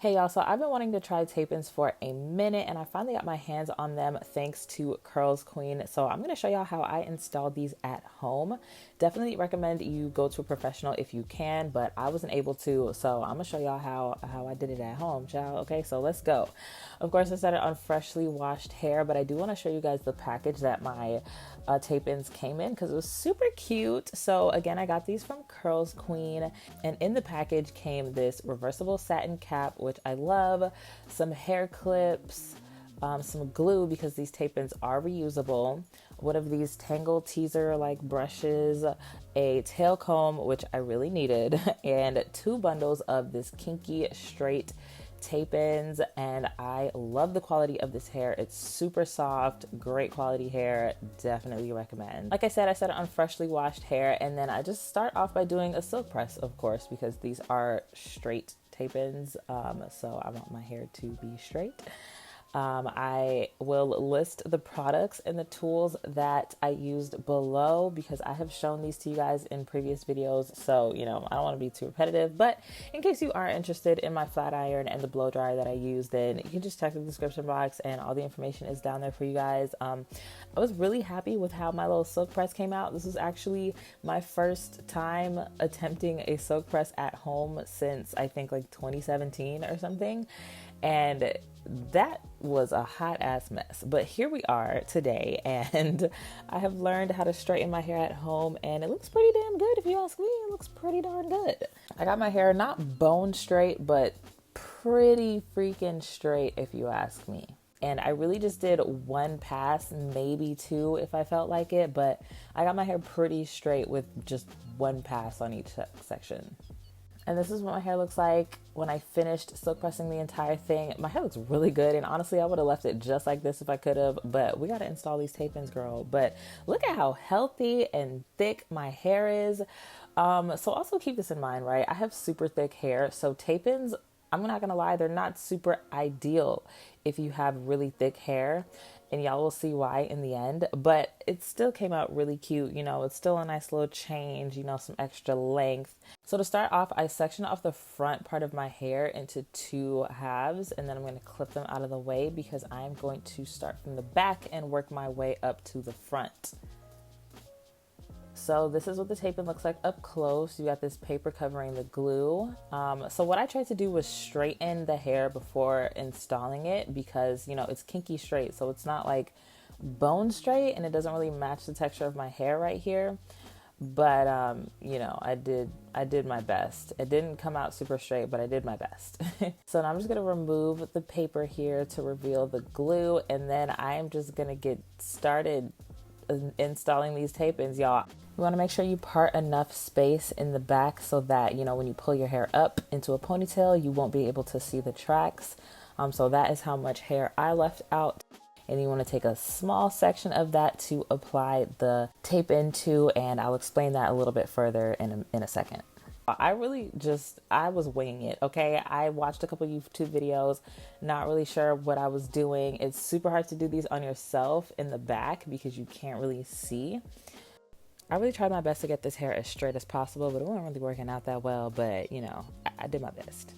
Hey y'all, so I've been wanting to try tape-ins for a minute and I finally got my hands on them thanks to CurlsQueen. So I'm going to show y'all how I installed these at home. Definitely recommend you go to a professional if you can, but I wasn't able to. So I'm going to show y'all how I did it at home, child. Okay, so let's go. Of course, I started on freshly washed hair, but I do want to show you guys the package that my tape-ins came in because it was super cute. So again, I got these from CurlsQueen, and in the package came this reversible satin cap, which I love, some hair clips, some glue because these tape-ins are reusable, one of these Tangle teaser like brushes, a tail comb, which I really needed, and 2 bundles of this kinky straight tape-ins. And I love the quality of this hair. It's super soft, great quality hair. Definitely recommend. Like I said, I set it on freshly washed hair, and then I just start off by doing a silk press, of course, because these are straight tape-ins, so I want my hair to be straight. I will list the products and the tools that I used below because I have shown these to you guys in previous videos. So, I don't want to be too repetitive, but in case you are interested in my flat iron and the blow dryer that I used, then you can just check the description box and all the information is down there for you guys. I was really happy with how my little silk press came out. This was actually my first time attempting a silk press at home since I think like 2017 or something. And that was a hot ass mess. But here we are today, and I have learned how to straighten my hair at home, and it looks pretty damn good if you ask me. It looks pretty darn good. I got my hair not bone straight, but pretty freaking straight if you ask me. And I really just did 1 pass, maybe 2 if I felt like it, but I got my hair pretty straight with just 1 pass on each section. And this is what my hair looks like when I finished silk pressing the entire thing. My hair looks really good, and honestly, I would have left it just like this if I could have, but we got to install these tape-ins, girl. But look at how healthy and thick my hair is. So also keep this in mind, right? I have super thick hair, so tape-ins, I'm not gonna lie, they're not super ideal if you have really thick hair, and y'all will see why in the end, but it still came out really cute. It's still a nice little change, some extra length. So to start off, I sectioned off the front part of my hair into 2 halves, and then I'm going to clip them out of the way because I'm going to start from the back and work my way up to the front. So this is what the tape-in looks like up close. You got this paper covering the glue. So what I tried to do was straighten the hair before installing it because, it's kinky straight. So it's not like bone straight, and it doesn't really match the texture of my hair right here. But, I did my best. It didn't come out super straight, but I did my best. So now I'm just going to remove the paper here to reveal the glue. And then I am just going to get started installing these tape-ins, y'all. You want to make sure you part enough space in the back so that, when you pull your hair up into a ponytail, you won't be able to see the tracks. So that is how much hair I left out. And you want to take a small section of that to apply the tape into, and I'll explain that a little bit further in a second. I was winging it, okay? I watched a couple YouTube videos, not really sure what I was doing. It's super hard to do these on yourself in the back because you can't really see. I really tried my best to get this hair as straight as possible, but it wasn't really working out that well, but I did my best.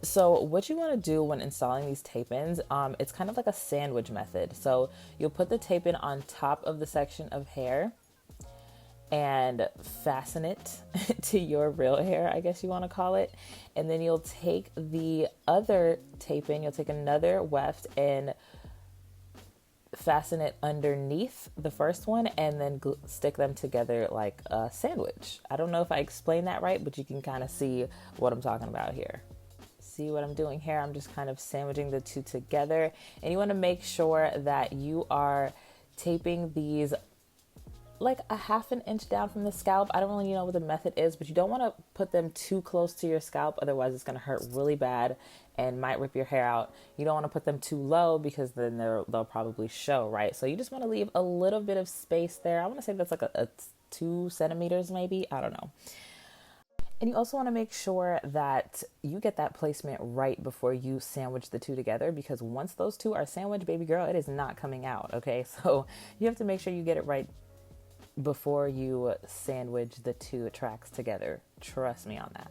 So what you want to do when installing these tape-ins, it's kind of like a sandwich method. So you'll put the tape-in on top of the section of hair and fasten it to your real hair, I guess you want to call it. And then you'll take the other tape-in, you'll take another weft and fasten it underneath the first one, and then stick them together like a sandwich. I don't know if I explained that right, but you can kind of see what I'm talking about here. See what I'm doing here? I'm just kind of sandwiching the 2 together, and you want to make sure that you are taping these like a 1/2 inch down from the scalp. I don't really know what the method is, but you don't want to put them too close to your scalp, otherwise it's going to hurt really bad and might rip your hair out. You don't want to put them too low because then they'll probably show, right? So you just want to leave a little bit of space there. I want to say that's like a 2 centimeters maybe, I don't know. And you also want to make sure that you get that placement right before you sandwich the 2 together, because once those 2 are sandwiched, baby girl, it is not coming out, okay? So you have to make sure you get it right before you sandwich the 2 tracks together. Trust me on that.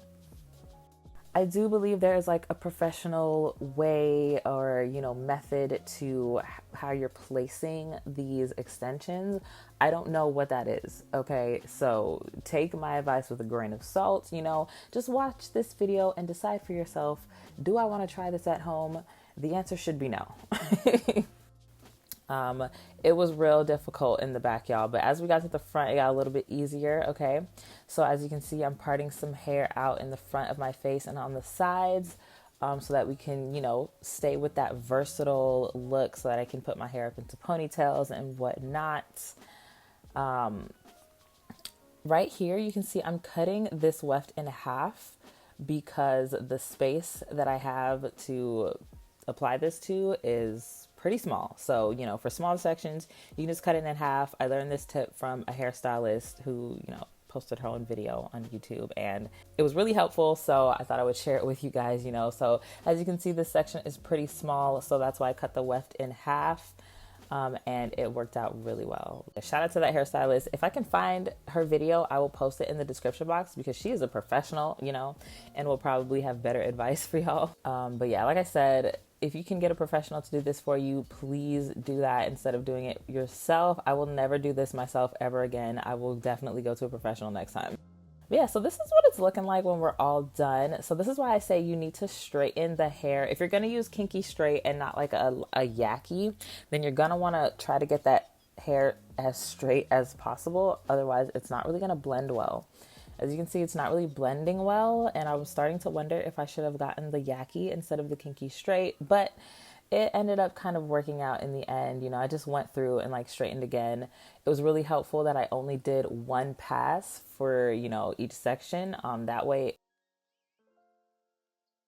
I do believe there is like a professional way or, you know, method to how you're placing these extensions. I don't know what that is. Okay. So take my advice with a grain of salt, you know, just watch this video and decide for yourself. Do I want to try this at home? The answer should be no. It was real difficult in the back, y'all, but as we got to the front, it got a little bit easier. Okay, so as you can see, I'm parting some hair out in the front of my face and on the sides, so that we can, you know, stay with that versatile look, so that I can put my hair up into ponytails and whatnot. Right here, you can see I'm cutting this weft in half because the space that I have to apply this to is pretty small. So, you know, for small sections, you can just cut it in half. I learned this tip from a hairstylist who, you know, posted her own video on YouTube, and it was really helpful. So I thought I would share it with you guys, you know. So as you can see, this section is pretty small. So that's why I cut the weft in half. And it worked out really well. Shout out to that hairstylist. If I can find her video, I will post it in the description box because she is a professional, you know, and will probably have better advice for y'all. But yeah, like I said, if you can get a professional to do this for you, please do that instead of doing it yourself. I will never do this myself ever again. I will definitely go to a professional next time. Yeah, so this is what it's looking like when we're all done. So this is why I say you need to straighten the hair. If you're going to use kinky straight and not like a yucky, then you're going to want to try to get that hair as straight as possible. Otherwise, it's not really going to blend well. As you can see, it's not really blending well, and I was starting to wonder if I should have gotten the yucky instead of the kinky straight, but it ended up kind of working out in the end. You know, I just went through and like straightened again. It was really helpful that I only did one pass for, you know, each section. That way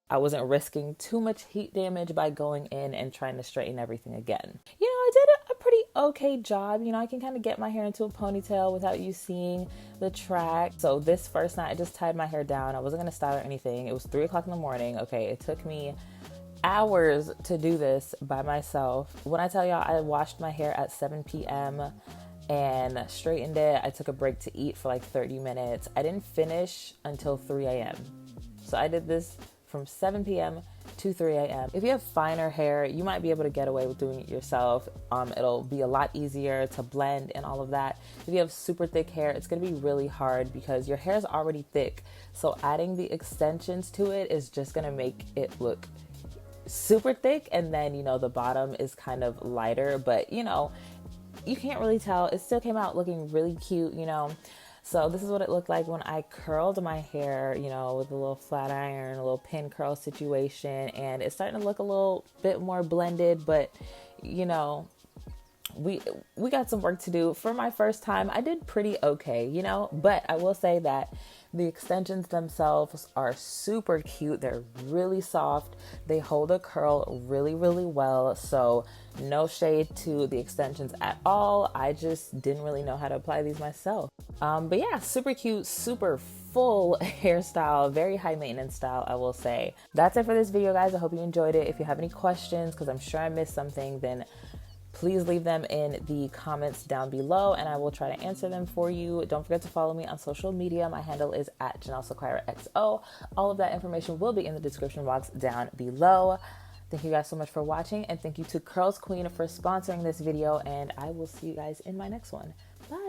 I wasn't risking too much heat damage by going in and trying to straighten everything again. You know, I did a pretty okay job. You know, I can kind of get my hair into a ponytail without you seeing the track. So this first night, I just tied my hair down. I wasn't going to style or anything. It was 3 o'clock in the morning. Okay, it took me hours to do this by myself. When I tell y'all, I washed my hair at 7 p.m. and straightened it. I took a break to eat for like 30 minutes. I didn't finish until 3 a.m. So I did this from 7 p.m. to 3 a.m. If you have finer hair, you might be able to get away with doing it yourself. It'll be a lot easier to blend and all of that. If you have super thick hair, it's going to be really hard because your hair is already thick. So adding the extensions to it is just going to make it look super thick, and then, you know, the bottom is kind of lighter, but, you know, you can't really tell. It still came out looking really cute, you know. So this is what it looked like when I curled my hair, you know, with a little flat iron, a little pin curl situation, and it's starting to look a little bit more blended, but, you know, we got some work to do. For my first time, I did pretty okay, you know, but I will say that the extensions themselves are super cute. They're really soft. They hold a curl really, really well. So no shade to the extensions at all. I just didn't really know how to apply these myself. But yeah, super cute, super full hairstyle, very high maintenance style, I will say. That's it for this video, guys. I hope you enjoyed it. If you have any questions, because I'm sure I missed something, then please leave them in the comments down below and I will try to answer them for you. Don't forget to follow me on social media. My handle is @JanelleSequeiraXO. All of that information will be in the description box down below. Thank you guys so much for watching, and thank you to CurlsQueen for sponsoring this video, and I will see you guys in my next one. Bye.